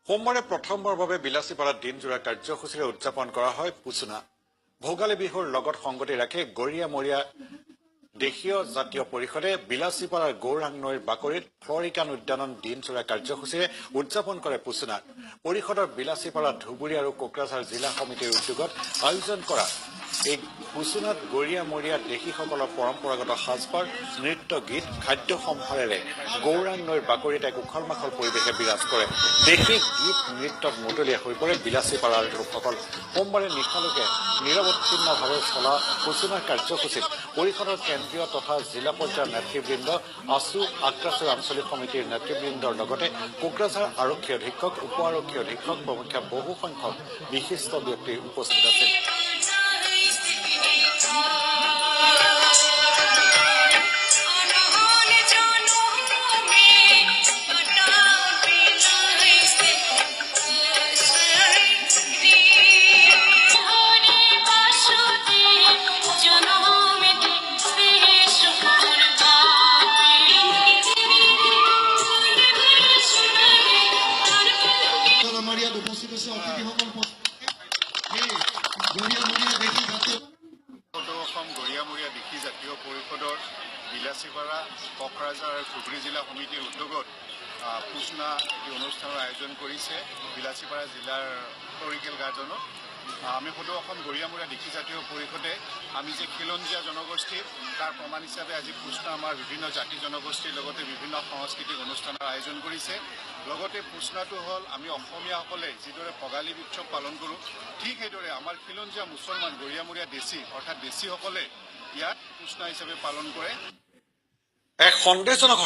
সোমবাৰে প্ৰথমবাৰৰ বাবে বিলাসীপাৰাত দিনজোৰা কাৰ্যসূচীৰে উদযাপন কৰা হয় পুচুনা। ভোগালী বিহুৰ লগত সংগতি ৰাখি গৰিয়ামৰীয়া দেশীয় জাতীয় পৰিষদে বিলাসীপাৰাৰ গৌৰাং নৈৰ বাকৰিত ফ্লৰিকান উদ্যানন দিনজোৰা কাৰ্যসূচীৰে উদযাপন কৰে পুচুনাক। পৰিষদৰ বিলাসীপাৰা ধুবুৰী আৰু কোকৰাঝাৰ জিলা সমিতিৰ উদ্যোগত আয়োজন কৰা এই পুচুনাত গৰিয়ামৰীয়া দেশীসকলৰ পৰম্পৰাগত সাজপাৰ, নৃত্য গীত, খাদ্য সম্ভাৰেৰে গৌৰাং নৈৰ বাকৰিত এক উখল মাখল পৰিৱেশে বিৰাজ কৰে। দেশী গীত নৃত্যত মতলীয়া হৈ পৰে বিলাসীপাৰাৰ লোকসকল। সোমবাৰে নিশালৈকে নিৰৱচ্ছিন্নভাৱে চলা পুচুনা কাৰ্যসূচীত পৰিষদৰ কেন্দ্ৰীয় তথা জিলা পৰ্যায়ৰ নেতৃবৃন্দ, আছু আক্ৰাছুৰ আঞ্চলিক সমিতিৰ নেতৃবৃন্দৰ লগতে কোকৰাঝাৰ আৰক্ষী অধীক্ষক, উপ আৰক্ষী অধীক্ষক প্ৰমুখ্যে বহু সংখ্যক বিশিষ্ট ব্যক্তি উপস্থিত আছিল। অসম গৰিয়ামৰীয়া দেশী জাতীয় পৰিষদৰ বিলাসীপাৰা, কোকৰাঝাৰ আৰু ধুবুৰী জিলা সমিতিৰ উদ্যোগত পুচুনা এটি অনুষ্ঠানৰ আয়োজন কৰিছে বিলাসীপাৰা জিলাৰ ফ্লৰিকেল গাৰ্ডেনত। আমি সদৌ অসম গৰিয়ামৰীয়া দেশী জাতীয় পৰিষদে আমি যে খিলঞ্জীয়া জনগোষ্ঠী তাৰ প্ৰমাণ হিচাপে আজি পুচুনা আমাৰ বিভিন্ন জাতি জনগোষ্ঠীৰ লগতে বিভিন্ন সাংস্কৃতিক অনুষ্ঠানৰ আয়োজন কৰিছে। লগতে পুচুনাটো হ'ল আমি অসমীয়াসকলে যিদৰে ভোগালী উৎসৱ পালন কৰোঁ, ঠিক সেইদৰে আমাৰ খিলঞ্জীয়া মুছলমান গৰিয়ামৰীয়া দেশী অৰ্থাৎ দেশীসকলে ইয়াত পুচুনা হিচাপে পালন কৰে। এক সন্দেহজনক